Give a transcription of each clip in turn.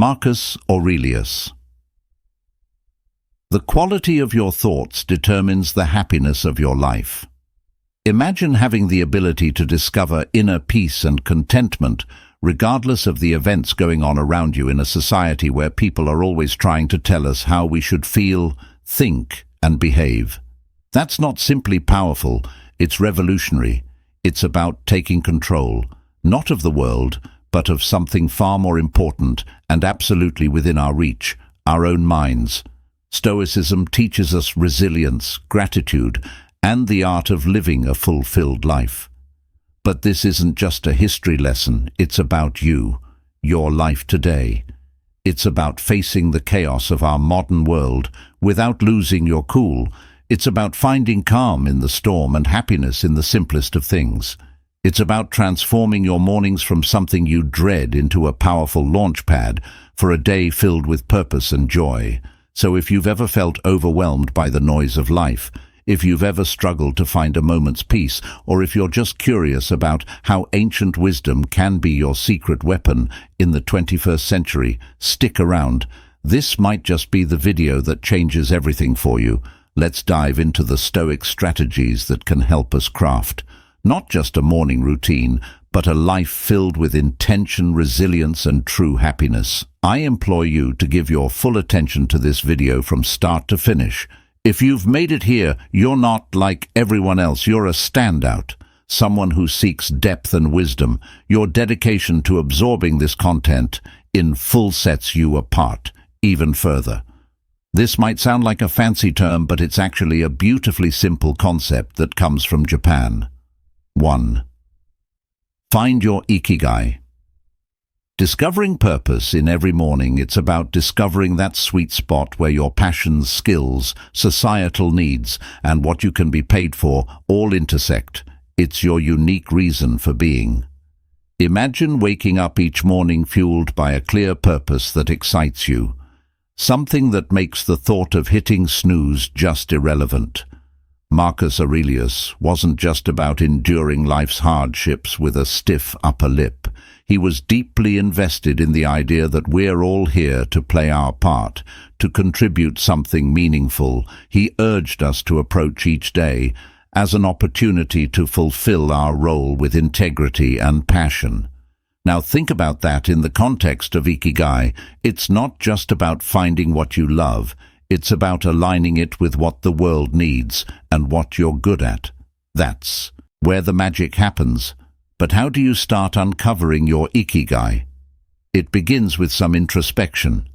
Marcus Aurelius. The quality of your thoughts determines the happiness of your life. Imagine having the ability to discover inner peace and contentment, regardless of the events going on around you in a society where people are always trying to tell us how we should feel, think, and behave. That's not simply powerful, it's revolutionary. It's about taking control, not of the world, but of something far more important and absolutely within our reach, our own minds. Stoicism teaches us resilience, gratitude, and the art of living a fulfilled life. But this isn't just a history lesson, it's about you, your life today. It's about facing the chaos of our modern world without losing your cool. It's about finding calm in the storm and happiness in the simplest of things. It's about transforming your mornings from something you dread into a powerful launch pad for a day filled with purpose and joy. So if you've ever felt overwhelmed by the noise of life, if you've ever struggled to find a moment's peace, or if you're just curious about how ancient wisdom can be your secret weapon in the 21st century, stick around. This might just be the video that changes everything for you. Let's dive into the Stoic strategies that can help us craft not just a morning routine, but a life filled with intention, resilience, and true happiness. I implore you to give your full attention to this video from start to finish. If you've made it here, you're not like everyone else. You're a standout, someone who seeks depth and wisdom. Your dedication to absorbing this content in full sets you apart even further. This might sound like a fancy term, but it's actually a beautifully simple concept that comes from Japan. 1. Find your ikigai. Discovering purpose in every morning, it's about discovering that sweet spot where your passions, skills, societal needs, and what you can be paid for all intersect. It's your unique reason for being. Imagine waking up each morning fueled by a clear purpose that excites you, something that makes the thought of hitting snooze just irrelevant. Marcus Aurelius wasn't just about enduring life's hardships with a stiff upper lip. He was deeply invested in the idea that we're all here to play our part, to contribute something meaningful. He urged us to approach each day as an opportunity to fulfill our role with integrity and passion. Now think about that in the context of ikigai. It's not just about finding what you love. It's about aligning it with what the world needs and what you're good at. That's where the magic happens. But how do you start uncovering your ikigai? It begins with some introspection.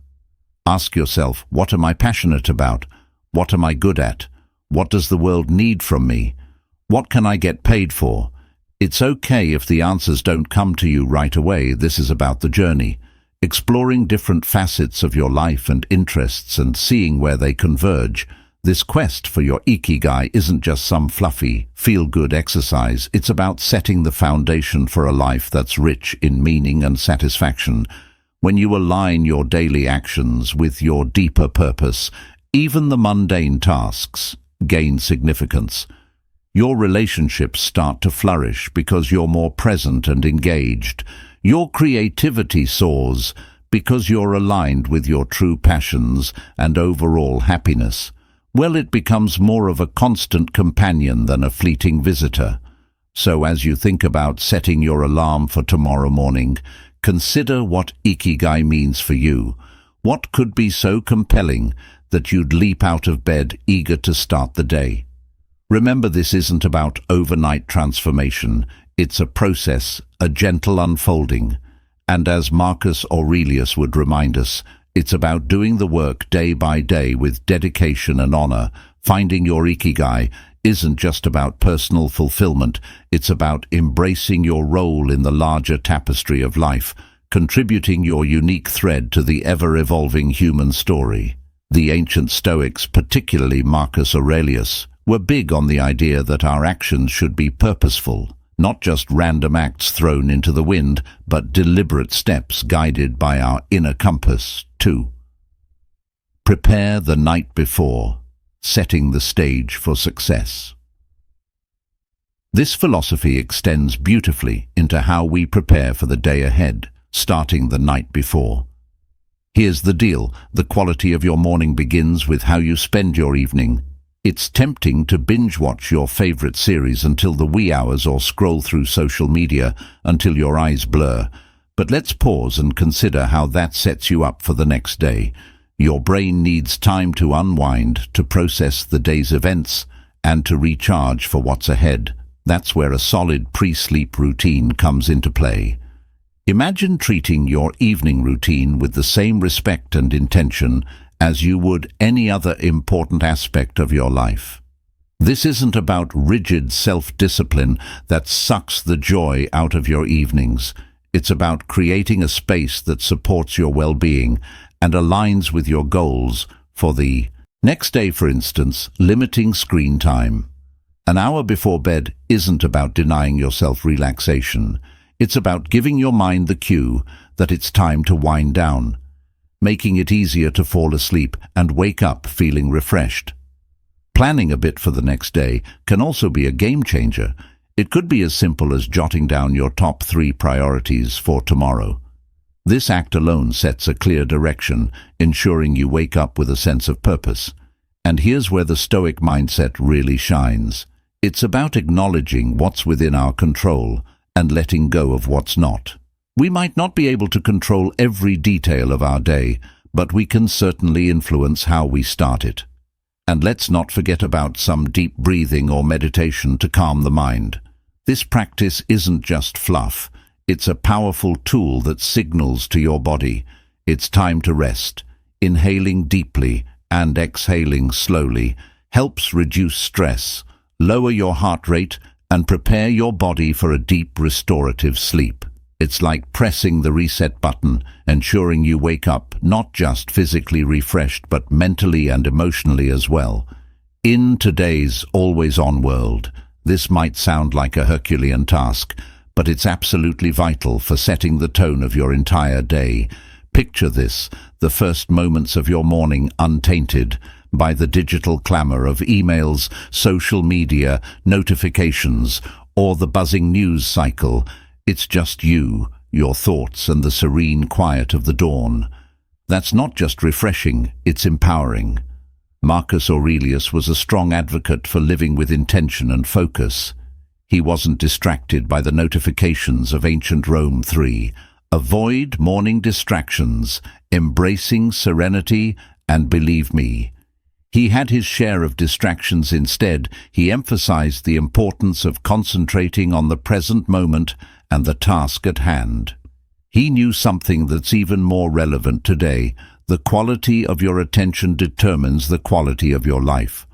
Ask yourself, what am I passionate about? What am I good at? What does the world need from me? What can I get paid for? It's okay if the answers don't come to you right away. This is about the journey. Exploring different facets of your life and interests and seeing where they converge. This quest for your ikigai isn't just some fluffy, feel-good exercise. It's about setting the foundation for a life that's rich in meaning and satisfaction. When you align your daily actions with your deeper purpose, even the mundane tasks gain significance. Your relationships start to flourish because you're more present and engaged. Your creativity soars because you're aligned with your true passions and overall happiness. Well, it becomes more of a constant companion than a fleeting visitor. So as you think about setting your alarm for tomorrow morning, consider what ikigai means for you. What could be so compelling that you'd leap out of bed eager to start the day? Remember, this isn't about overnight transformation. It's a process, a gentle unfolding. And as Marcus Aurelius would remind us, it's about doing the work day by day with dedication and honor. Finding your ikigai isn't just about personal fulfillment. It's about embracing your role in the larger tapestry of life, contributing your unique thread to the ever-evolving human story. The ancient Stoics, particularly Marcus Aurelius, were big on the idea that our actions should be purposeful, not just random acts thrown into the wind, but deliberate steps guided by our inner compass. 2. Prepare the night before, setting the stage for success. This philosophy extends beautifully into how we prepare for the day ahead, starting the night before. Here's the deal. The quality of your morning begins with how you spend your evening. It's tempting to binge-watch your favorite series until the wee hours or scroll through social media until your eyes blur. But let's pause and consider how that sets you up for the next day. Your brain needs time to unwind, to process the day's events, and to recharge for what's ahead. That's where a solid pre-sleep routine comes into play. Imagine treating your evening routine with the same respect and intention as you would any other important aspect of your life. This isn't about rigid self-discipline that sucks the joy out of your evenings. It's about creating a space that supports your well-being and aligns with your goals for the next day. For instance, limiting screen time. An hour before bed isn't about denying yourself relaxation. It's about giving your mind the cue that it's time to wind down, making it easier to fall asleep and wake up feeling refreshed. Planning a bit for the next day can also be a game changer. It could be as simple as jotting down your top 3 priorities for tomorrow. This act alone sets a clear direction, ensuring you wake up with a sense of purpose. And here's where the Stoic mindset really shines. It's about acknowledging what's within our control and letting go of what's not. We might not be able to control every detail of our day, but we can certainly influence how we start it. And let's not forget about some deep breathing or meditation to calm the mind. This practice isn't just fluff. It's a powerful tool that signals to your body it's time to rest. Inhaling deeply and exhaling slowly helps reduce stress, lower your heart rate, and prepare your body for a deep restorative sleep. It's like pressing the reset button, ensuring you wake up not just physically refreshed but mentally and emotionally as well. In today's always-on world, this might sound like a Herculean task, but it's absolutely vital for setting the tone of your entire day. Picture this: the first moments of your morning untainted by the digital clamor of emails, social media, notifications, or the buzzing news cycle. It's just you, your thoughts, and the serene quiet of the dawn. That's not just refreshing, it's empowering. Marcus Aurelius was a strong advocate for living with intention and focus. He wasn't distracted by the notifications of ancient Rome. Avoid morning distractions, embracing serenity, and believe me, he had his share of distractions. Instead, he emphasized the importance of concentrating on the present moment and the task at hand. He knew something that's even more relevant today: the quality of your attention determines the quality of your life.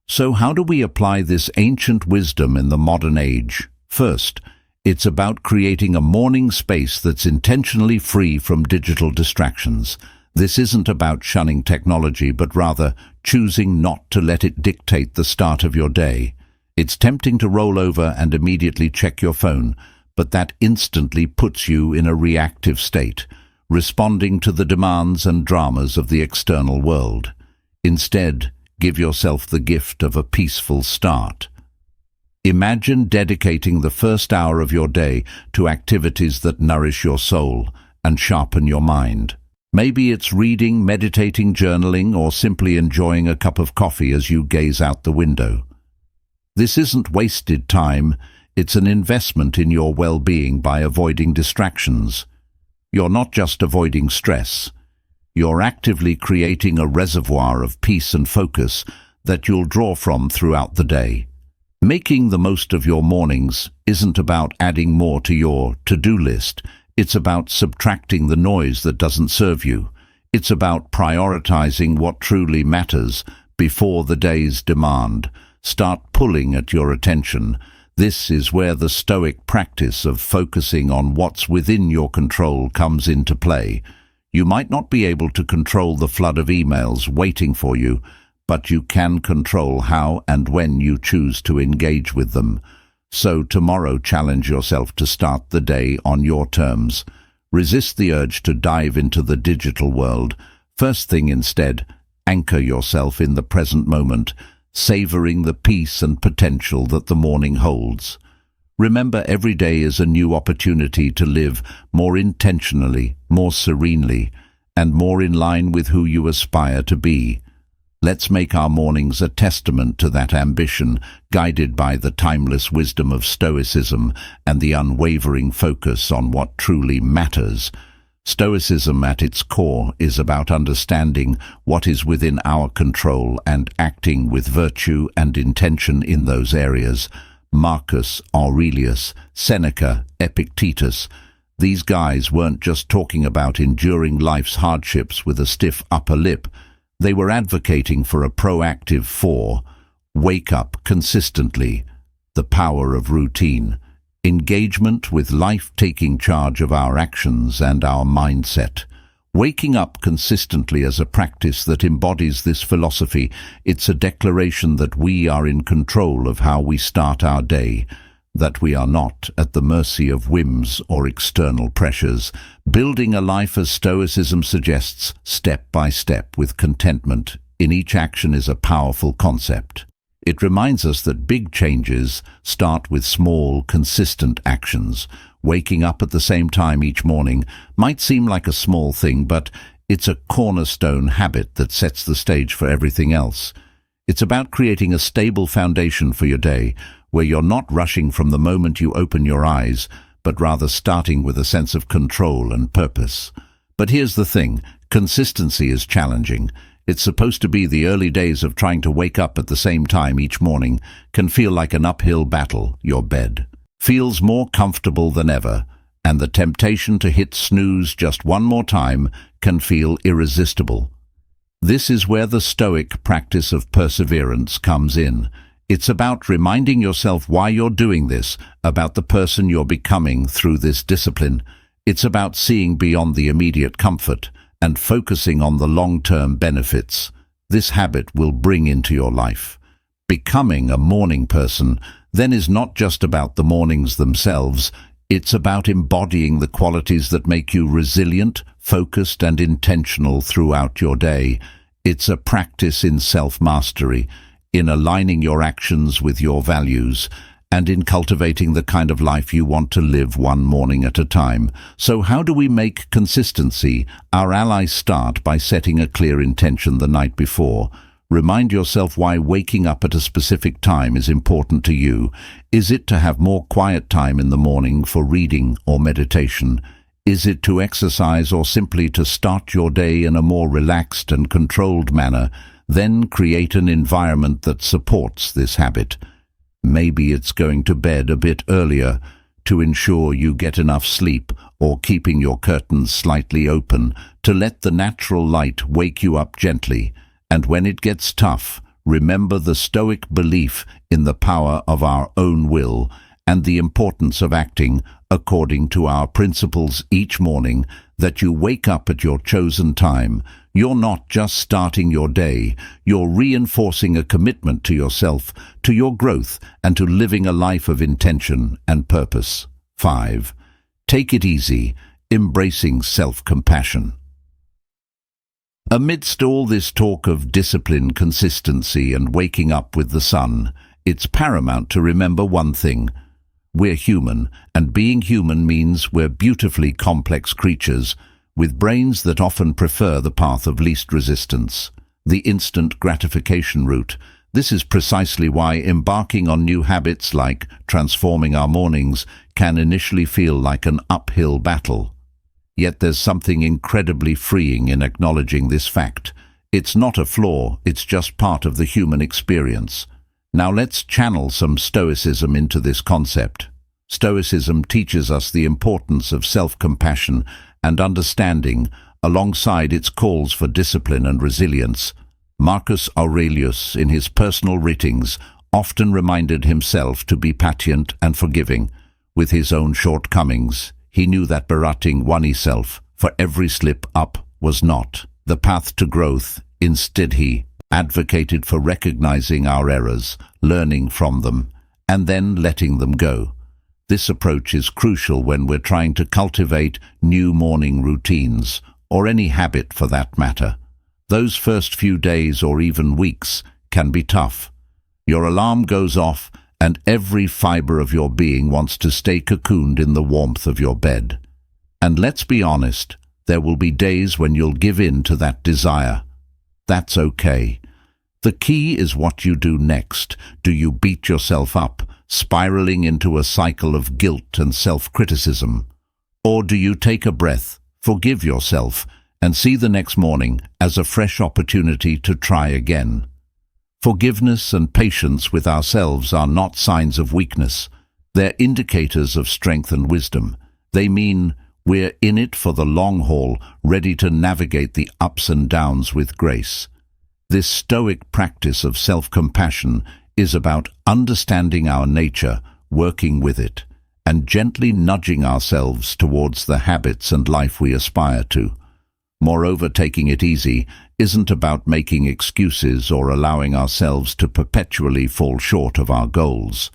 So how do we apply this ancient wisdom in the modern age? First, it's about creating a morning space that's intentionally free from digital distractions. This isn't about shunning technology, but rather choosing not to let it dictate the start of your day. It's tempting to roll over and immediately check your phone, but that instantly puts you in a reactive state, responding to the demands and dramas of the external world. Instead, give yourself the gift of a peaceful start. Imagine dedicating the first hour of your day to activities that nourish your soul and sharpen your mind. Maybe it's reading, meditating, journaling, or simply enjoying a cup of coffee as you gaze out the window. This isn't wasted time, it's an investment in your well-being by avoiding distractions. You're not just avoiding stress, you're actively creating a reservoir of peace and focus that you'll draw from throughout the day. Making the most of your mornings isn't about adding more to your to-do list. It's about subtracting the noise that doesn't serve you. It's about prioritizing what truly matters before the day's demand start pulling at your attention. This is where the Stoic practice of focusing on what's within your control comes into play. You might not be able to control the flood of emails waiting for you, but you can control how and when you choose to engage with them. So tomorrow, challenge yourself to start the day on your terms. Resist the urge to dive into the digital world. First thing instead, anchor yourself in the present moment, savoring the peace and potential that the morning holds. Remember, every day is a new opportunity to live more intentionally, more serenely, and more in line with who you aspire to be. Let's make our mornings a testament to that ambition, guided by the timeless wisdom of Stoicism and the unwavering focus on what truly matters. Stoicism at its core is about understanding what is within our control and acting with virtue and intention in those areas. Marcus Aurelius, Seneca, Epictetus. These guys weren't just talking about enduring life's hardships with a stiff upper lip. They were advocating for a proactive wake up consistently, the power of routine, engagement with life taking charge of our actions and our mindset. Waking up consistently as a practice that embodies this philosophy, it's a declaration that we are in control of how we start our day, that we are not at the mercy of whims or external pressures, building a life as Stoicism suggests, step by step with contentment in each action is a powerful concept. It reminds us that big changes start with small, consistent actions. Waking up at the same time each morning might seem like a small thing, but it's a cornerstone habit that sets the stage for everything else. It's about creating a stable foundation for your day, where you're not rushing from the moment you open your eyes, but rather starting with a sense of control and purpose. But here's the thing, consistency is challenging. It's supposed to be the early days of trying to wake up at the same time each morning can feel like an uphill battle. Your bed feels more comfortable than ever, and the temptation to hit snooze just one more time can feel irresistible. This is where the Stoic practice of perseverance comes in. It's about reminding yourself why you're doing this, about the person you're becoming through this discipline. It's about seeing beyond the immediate comfort and focusing on the long-term benefits this habit will bring into your life. Becoming a morning person then is not just about the mornings themselves, it's about embodying the qualities that make you resilient, focused and intentional throughout your day. It's a practice in self-mastery, in aligning your actions with your values, and in cultivating the kind of life you want to live one morning at a time. So how do we make consistency our ally? Start by setting a clear intention the night before. Remind yourself why waking up at a specific time is important to you. Is it to have more quiet time in the morning for reading or meditation? Is it to exercise or simply to start your day in a more relaxed and controlled manner? Then create an environment that supports this habit. Maybe it's going to bed a bit earlier to ensure you get enough sleep, or keeping your curtains slightly open to let the natural light wake you up gently. And when it gets tough, remember the Stoic belief in the power of our own will and the importance of acting according to our principles each morning, that you wake up at your chosen time. You're not just starting your day, you're reinforcing a commitment to yourself, to your growth, and to living a life of intention and purpose. 5. Take it easy, embracing self-compassion. Amidst all this talk of discipline, consistency, and waking up with the sun, it's paramount to remember one thing. We're human, and being human means we're beautifully complex creatures, with brains that often prefer the path of least resistance, the instant gratification route. This is precisely why embarking on new habits like transforming our mornings can initially feel like an uphill battle. Yet there's something incredibly freeing in acknowledging this fact. It's not a flaw, it's just part of the human experience. Now let's channel some Stoicism into this concept. Stoicism teaches us the importance of self-compassion and understanding, alongside its calls for discipline and resilience. Marcus Aurelius, in his personal writings, often reminded himself to be patient and forgiving. With his own shortcomings, he knew that berating oneself for every slip up was not the path to growth. Instead, he advocated for recognizing our errors, learning from them, and then letting them go. This approach is crucial when we're trying to cultivate new morning routines, or any habit for that matter. Those first few days or even weeks can be tough. Your alarm goes off, and every fiber of your being wants to stay cocooned in the warmth of your bed. And let's be honest, There will be days when you'll give in to that desire. That's okay. The key is what you do next. Do you beat yourself up, spiraling into a cycle of guilt and self-criticism? Or do you take a breath, forgive yourself, and see the next morning as a fresh opportunity to try again? Forgiveness and patience with ourselves are not signs of weakness. They're indicators of strength and wisdom. They mean we're in it for the long haul, ready to navigate the ups and downs with grace. This Stoic practice of self-compassion is about understanding our nature, working with it, and gently nudging ourselves towards the habits and life we aspire to. Moreover, taking it easy isn't about making excuses or allowing ourselves to perpetually fall short of our goals.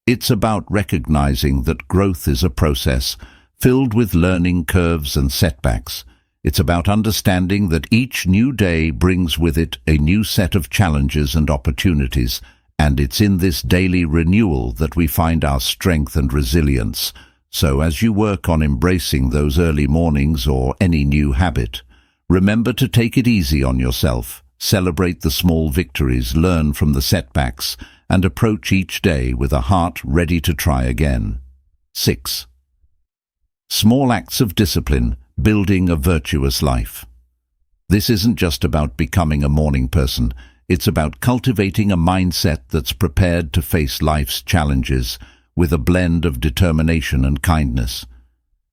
It's about recognizing that growth is a process filled with learning curves and setbacks. It's about understanding that each new day brings with it a new set of challenges and opportunities, and it's in this daily renewal that we find our strength and resilience. So as you work on embracing those early mornings or any new habit, remember to take it easy on yourself, celebrate the small victories, learn from the setbacks, and approach each day with a heart ready to try again. 6. Small acts of discipline, building a virtuous life. This isn't just about becoming a morning person. It's about cultivating a mindset that's prepared to face life's challenges with a blend of determination and kindness.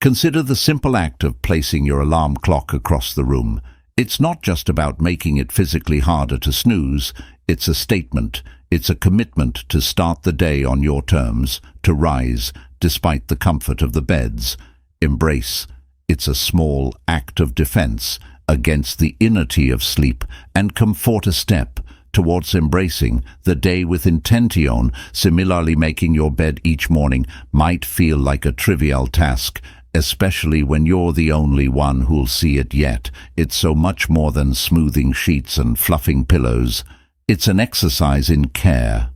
Consider the simple act of placing your alarm clock across the room. It's not just about making it physically harder to snooze. It's a statement. It's a commitment to start the day on your terms, to rise despite the comfort of the beds. Embrace. It's a small act of defense against the inerty of sleep, and come forth a step towards embracing the day with intention. Similarly, making your bed each morning might feel like a trivial task, especially when you're the only one who'll see it yet. It's so much more than smoothing sheets and fluffing pillows. It's an exercise in care.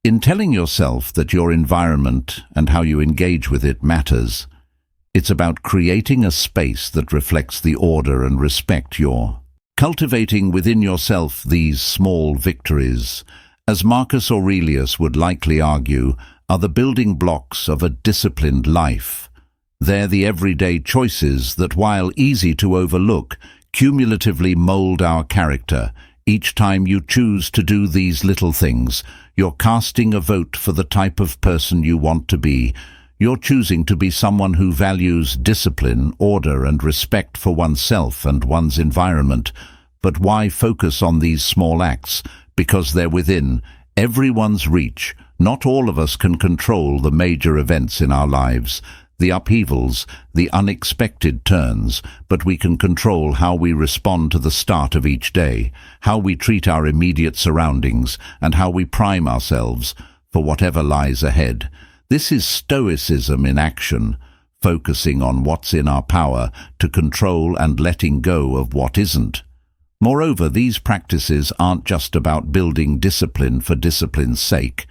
In telling yourself that your environment and how you engage with it matters, it's about creating a space that reflects the order and respect you're cultivating within yourself. These small victories, as Marcus Aurelius would likely argue, are the building blocks of a disciplined life. They're the everyday choices that, while easy to overlook, cumulatively mold our character. Each time you choose to do these little things, you're casting a vote for the type of person you want to be. You're choosing to be someone who values discipline, order, and respect for oneself and one's environment. But why focus on these small acts? Because they're within everyone's reach. Not all of us can control the major events in our lives, the upheavals, the unexpected turns, but we can control how we respond to the start of each day, how we treat our immediate surroundings, and how we prime ourselves for whatever lies ahead. This is Stoicism in action, focusing on what's in our power to control and letting go of what isn't. Moreover, these practices aren't just about building discipline for discipline's sake.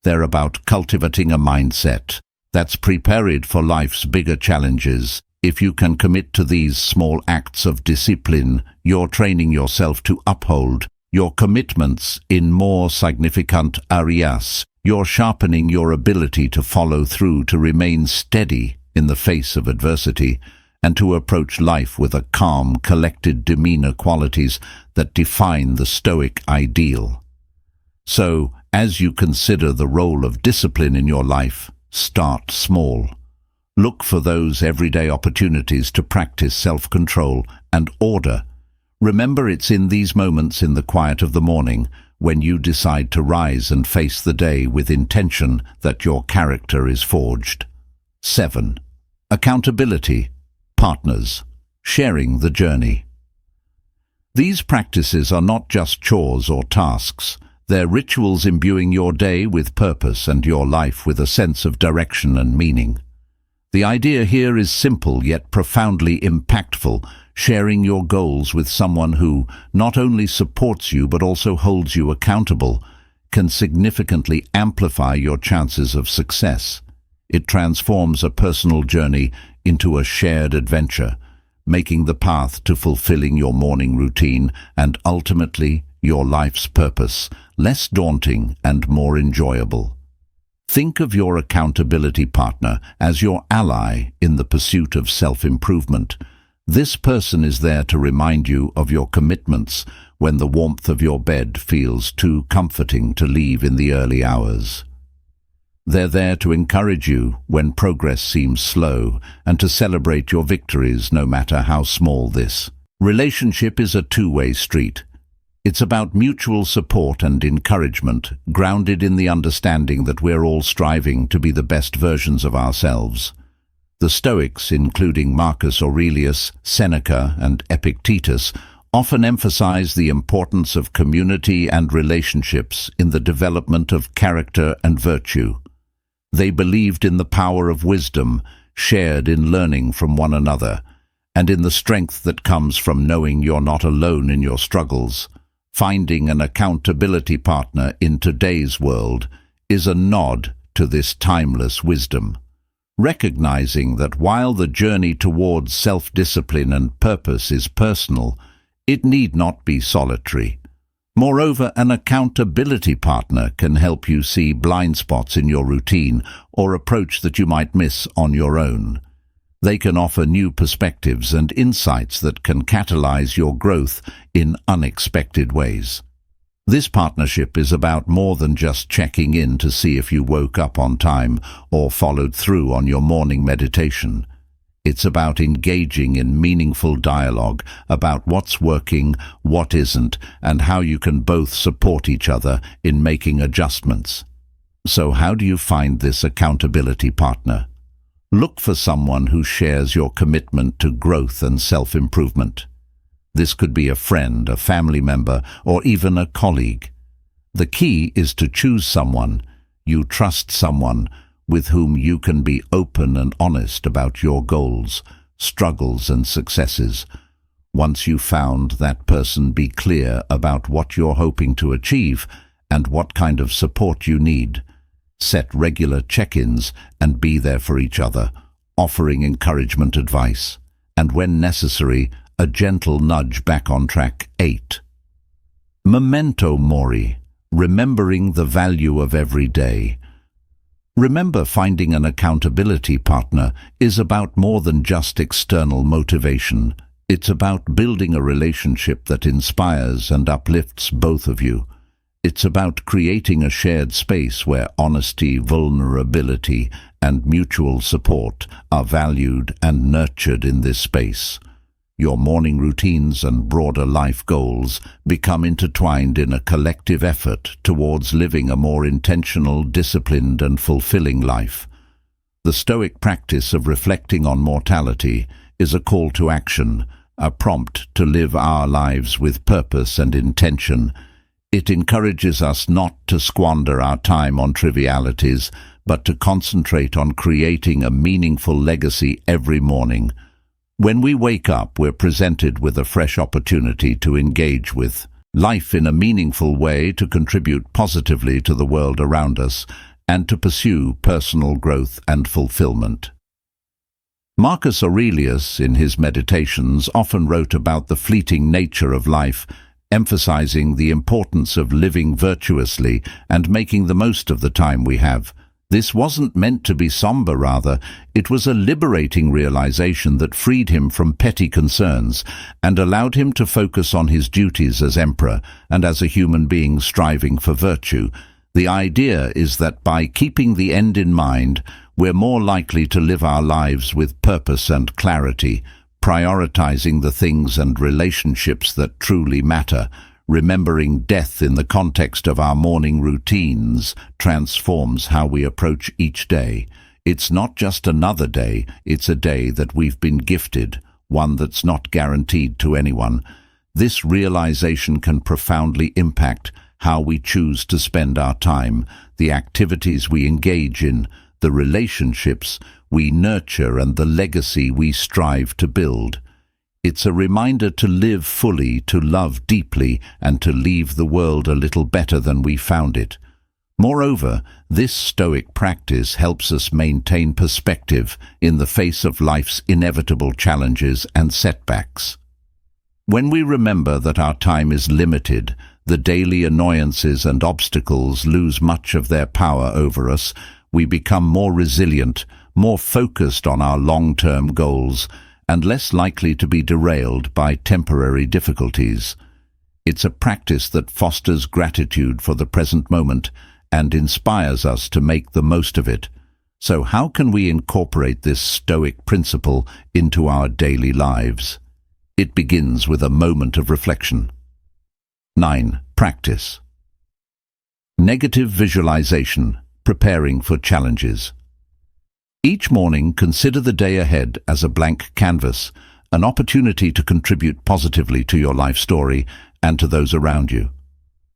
They're about cultivating a mindset that's prepared for life's bigger challenges. If you can commit to these small acts of discipline, you're training yourself to uphold your commitments in more significant areas. You're sharpening your ability to follow through, to remain steady in the face of adversity, and to approach life with a calm, collected demeanor, qualities that define the Stoic ideal. So, as you consider the role of discipline in your life, start small. Look for those everyday opportunities to practice self-control and order. Remember, it's in these moments, in the quiet of the morning, when you decide to rise and face the day with intention, that your character is forged. 7. Accountability. Partners. Sharing the journey. These practices are not just chores or tasks. They're rituals imbuing your day with purpose and your life with a sense of direction and meaning. The idea here is simple yet profoundly impactful. Sharing your goals with someone who not only supports you but also holds you accountable can significantly amplify your chances of success. It transforms a personal journey into a shared adventure, making the path to fulfilling your morning routine and ultimately your life's purpose less daunting and more enjoyable. Think of your accountability partner as your ally in the pursuit of self-improvement. This person is there to remind you of your commitments when the warmth of your bed feels too comforting to leave in the early hours. They're there to encourage you when progress seems slow and to celebrate your victories no matter how small. This relationship is a two-way street. It's about mutual support and encouragement, grounded in the understanding that we're all striving to be the best versions of ourselves. The Stoics, including Marcus Aurelius, Seneca, and Epictetus, often emphasize the importance of community and relationships in the development of character and virtue. They believed in the power of wisdom shared in learning from one another, and in the strength that comes from knowing you're not alone in your struggles. Finding an accountability partner in today's world is a nod to this timeless wisdom, recognizing that while the journey towards self-discipline and purpose is personal, it need not be solitary. Moreover, an accountability partner can help you see blind spots in your routine or approach that you might miss on your own. They can offer new perspectives and insights that can catalyze your growth in unexpected ways. This partnership is about more than just checking in to see if you woke up on time or followed through on your morning meditation. It's about engaging in meaningful dialogue about what's working, what isn't, and how you can both support each other in making adjustments. So how do you find this accountability partner? Look for someone who shares your commitment to growth and self-improvement. This could be a friend, a family member, or even a colleague. The key is to choose someone you trust, someone with whom you can be open and honest about your goals, struggles, and successes. Once you've found that person, be clear about what you're hoping to achieve and what kind of support you need. Set regular check-ins and be there for each other, offering encouragement, advice, and when necessary, a gentle nudge back on track. 8. Memento mori, remembering the value of every day. Remember, finding an accountability partner is about more than just external motivation. It's about building a relationship that inspires and uplifts both of you. It's about creating a shared space where honesty, vulnerability, and mutual support are valued and nurtured. In this space, your morning routines and broader life goals become intertwined in a collective effort towards living a more intentional, disciplined, and fulfilling life. The Stoic practice of reflecting on mortality is a call to action, a prompt to live our lives with purpose and intention. It encourages us not to squander our time on trivialities, but to concentrate on creating a meaningful legacy every morning. When we wake up, we're presented with a fresh opportunity to engage with life in a meaningful way, to contribute positively to the world around us, and to pursue personal growth and fulfillment. Marcus Aurelius, in his Meditations, often wrote about the fleeting nature of life, emphasizing the importance of living virtuously and making the most of the time we have. This wasn't meant to be somber, rather, it was a liberating realization that freed him from petty concerns and allowed him to focus on his duties as emperor and as a human being striving for virtue. The idea is that by keeping the end in mind, we're more likely to live our lives with purpose and clarity, prioritizing the things and relationships that truly matter. Remembering death in the context of our morning routines transforms how we approach each day. It's not just another day, it's a day that we've been gifted, one that's not guaranteed to anyone. This realization can profoundly impact how we choose to spend our time, the activities we engage in, the relationships we nurture, and the legacy we strive to build. It's a reminder to live fully, to love deeply, and to leave the world a little better than we found it. Moreover, this Stoic practice helps us maintain perspective in the face of life's inevitable challenges and setbacks. When we remember that our time is limited, the daily annoyances and obstacles lose much of their power over us, we become more resilient, more focused on our long-term goals, and less likely to be derailed by temporary difficulties. It's a practice that fosters gratitude for the present moment and inspires us to make the most of it. So how can we incorporate this Stoic principle into our daily lives? It begins with a moment of reflection. 9. Practice. Negative visualization, preparing for challenges. Each morning, consider the day ahead as a blank canvas, an opportunity to contribute positively to your life story and to those around you.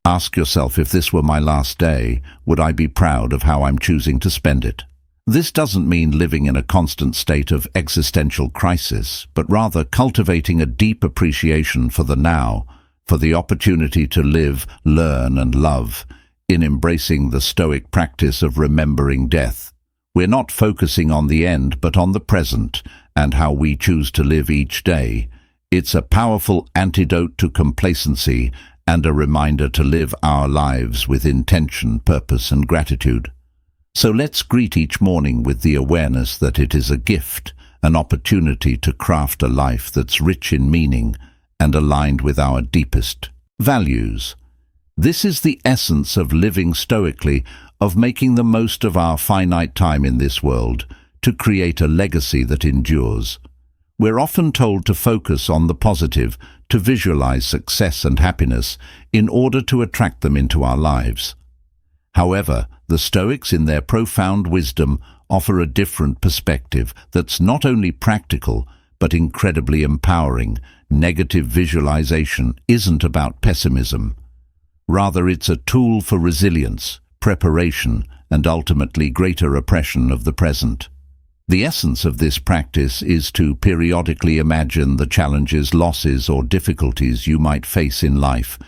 Ask yourself, if this were my last day, would I be proud of how I'm choosing to spend it? This doesn't mean living in a constant state of existential crisis, but rather cultivating a deep appreciation for the now, for the opportunity to live, learn, and love. In embracing the Stoic practice of remembering death, we're not focusing on the end, but on the present and how we choose to live each day. It's a powerful antidote to complacency and a reminder to live our lives with intention, purpose, and gratitude. So let's greet each morning with the awareness that it is a gift, an opportunity to craft a life that's rich in meaning and aligned with our deepest values. This is the essence of living stoically, of making the most of our finite time in this world, to create a legacy that endures. We're often told to focus on the positive, to visualize success and happiness in order to attract them into our lives. However, the Stoics, in their profound wisdom, offer a different perspective that's not only practical, but incredibly empowering. Negative visualization isn't about pessimism. Rather, it's a tool for resilience, preparation, and ultimately greater appreciation of the present. The essence of this practice is to periodically imagine the challenges, losses, or difficulties you might face in life.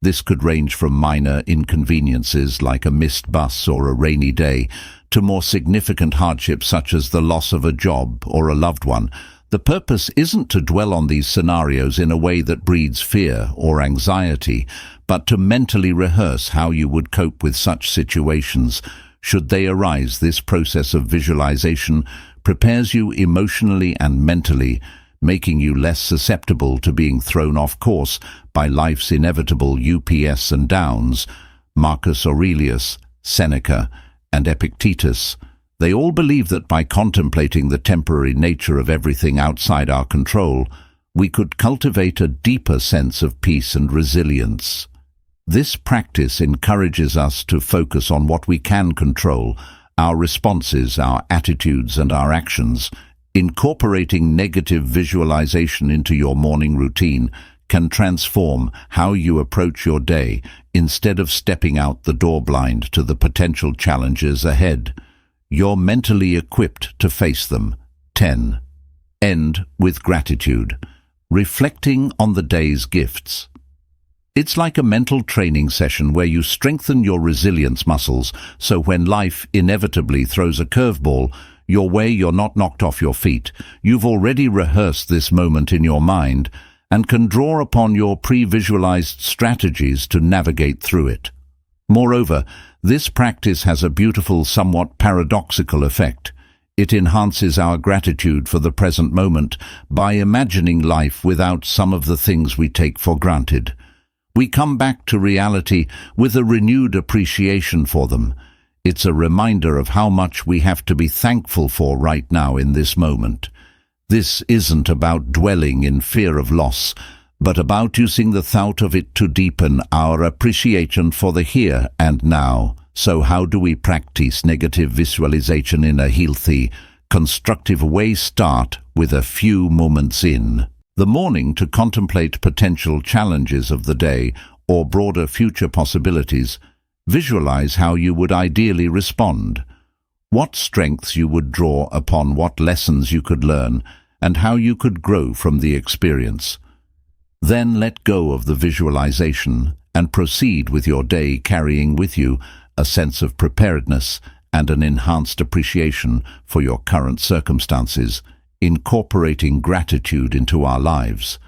This could range from minor inconveniences like a missed bus or a rainy day to more significant hardships such as the loss of a job or a loved one. The purpose isn't to dwell on these scenarios in a way that breeds fear or anxiety, but to mentally rehearse how you would cope with such situations should they arise. This process of visualization prepares you emotionally and mentally, making you less susceptible to being thrown off course by life's inevitable ups and downs. Marcus Aurelius, Seneca, and Epictetus, they all believe that by contemplating the temporary nature of everything outside our control, we could cultivate a deeper sense of peace and resilience. This practice encourages us to focus on what we can control, our responses, our attitudes, and our actions. Incorporating negative visualization into your morning routine can transform how you approach your day instead of stepping out the door blind to the potential challenges ahead. You're mentally equipped to face them. 10. End with gratitude. Reflecting on the day's gifts. It's like a mental training session where you strengthen your resilience muscles, so when life inevitably throws a curveball your way, you're not knocked off your feet. You've already rehearsed this moment in your mind and can draw upon your pre-visualized strategies to navigate through it. Moreover, this practice has a beautiful, somewhat paradoxical effect. It enhances our gratitude for the present moment by imagining life without some of the things we take for granted. We come back to reality with a renewed appreciation for them. It's a reminder of how much we have to be thankful for right now in this moment. This isn't about dwelling in fear of loss, but about using the thought of it to deepen our appreciation for the here and now. So how do we practice negative visualization in a healthy, constructive way? Start with a few moments in the morning to contemplate potential challenges of the day or broader future possibilities. Visualize how you would ideally respond, what strengths you would draw upon, what lessons you could learn, and how you could grow from the experience. Then let go of the visualization and proceed with your day, carrying with you a sense of preparedness, and an enhanced appreciation for your current circumstances, incorporating gratitude into our lives,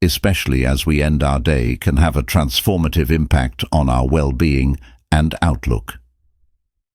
especially as we end our day, can have a transformative impact on our well-being and outlook.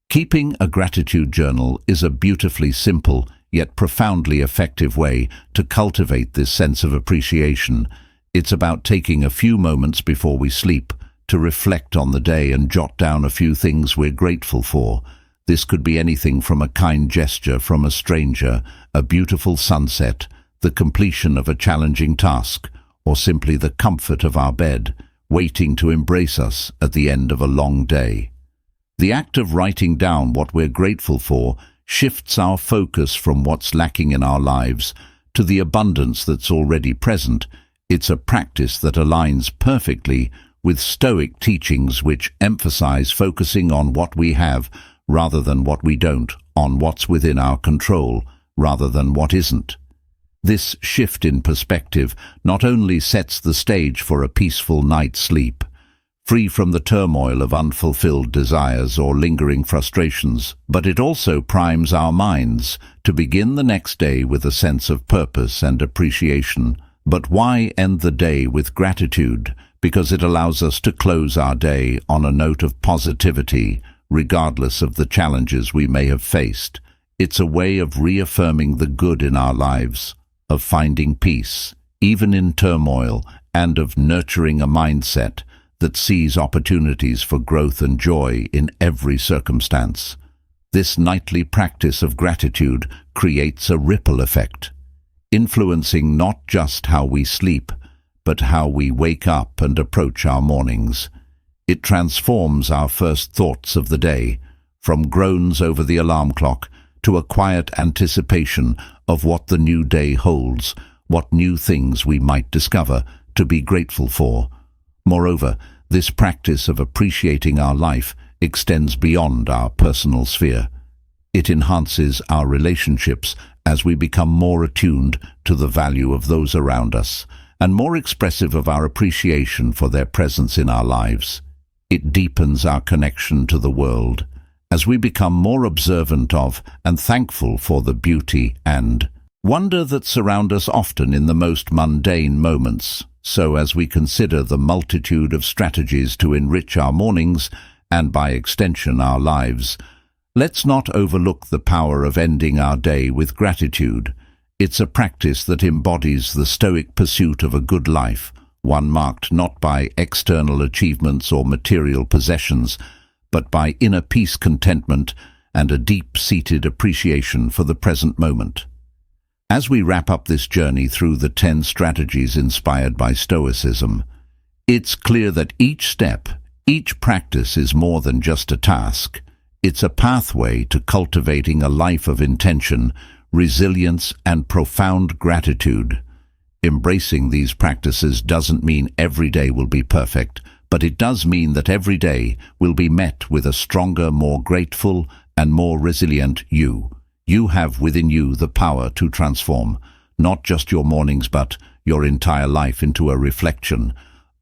Keeping a gratitude journal is a beautifully simple yet profoundly effective way to cultivate this sense of appreciation. It's about taking a few moments before we sleep to reflect on the day and jot down a few things we're grateful for. This could be anything from a kind gesture from a stranger, a beautiful sunset, the completion of a challenging task, or simply the comfort of our bed, waiting to embrace us at the end of a long day. The act of writing down what we're grateful for shifts our focus from what's lacking in our lives to the abundance that's already present. It's a practice that aligns perfectly with Stoic teachings, which emphasize focusing on what we have rather than what we don't, on what's within our control rather than what isn't. This shift in perspective not only sets the stage for a peaceful night's sleep, free from the turmoil of unfulfilled desires or lingering frustrations, but it also primes our minds to begin the next day with a sense of purpose and appreciation. But why end the day with gratitude? Because it allows us to close our day on a note of positivity, regardless of the challenges we may have faced. It's a way of reaffirming the good in our lives, of finding peace, even in turmoil, and of nurturing a mindset that sees opportunities for growth and joy in every circumstance. This nightly practice of gratitude creates a ripple effect, influencing not just how we sleep, but how we wake up and approach our mornings. It transforms our first thoughts of the day, from groans over the alarm clock to a quiet anticipation of what the new day holds, what new things we might discover to be grateful for. Moreover, this practice of appreciating our life extends beyond our personal sphere. It enhances our relationships as we become more attuned to the value of those around us and more expressive of our appreciation for their presence in our lives. It deepens our connection to the world as we become more observant of and thankful for the beauty and wonder that surround us, often in the most mundane moments. So as we consider the multitude of strategies to enrich our mornings and by extension our lives, let's not overlook the power of ending our day with gratitude. It's a practice that embodies the Stoic pursuit of a good life, one marked not by external achievements or material possessions, but by inner peace, contentment, and a deep-seated appreciation for the present moment. As we wrap up this journey through the 10 strategies inspired by Stoicism, it's clear that each step, each practice is more than just a task. It's a pathway to cultivating a life of intention, resilience, and profound gratitude. Embracing these practices doesn't mean every day will be perfect, but it does mean that every day will be met with a stronger, more grateful, and more resilient you. You have within you the power to transform not just your mornings but your entire life into a reflection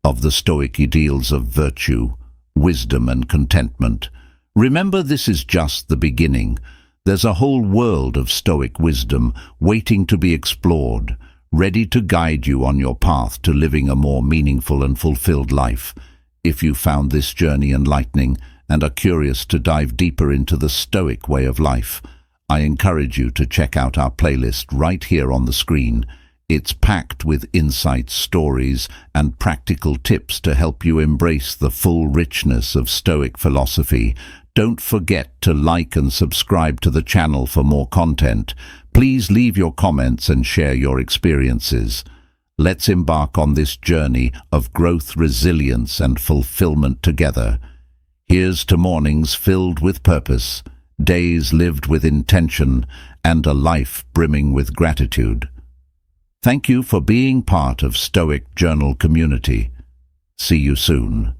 of the Stoic ideals of virtue, wisdom, and contentment. Remember, this is just the beginning. There's a whole world of Stoic wisdom waiting to be explored, ready to guide you on your path to living a more meaningful and fulfilled life. If you found this journey enlightening and are curious to dive deeper into the Stoic way of life, I encourage you to check out our playlist right here on the screen. It's packed with insights, stories, and practical tips to help you embrace the full richness of Stoic philosophy. Don't forget to like and subscribe to the channel for more content. Please leave your comments and share your experiences. Let's embark on this journey of growth, resilience, and fulfillment together. Here's to mornings filled with purpose, days lived with intention, and a life brimming with gratitude. Thank you for being part of Stoic Journal community. See you soon.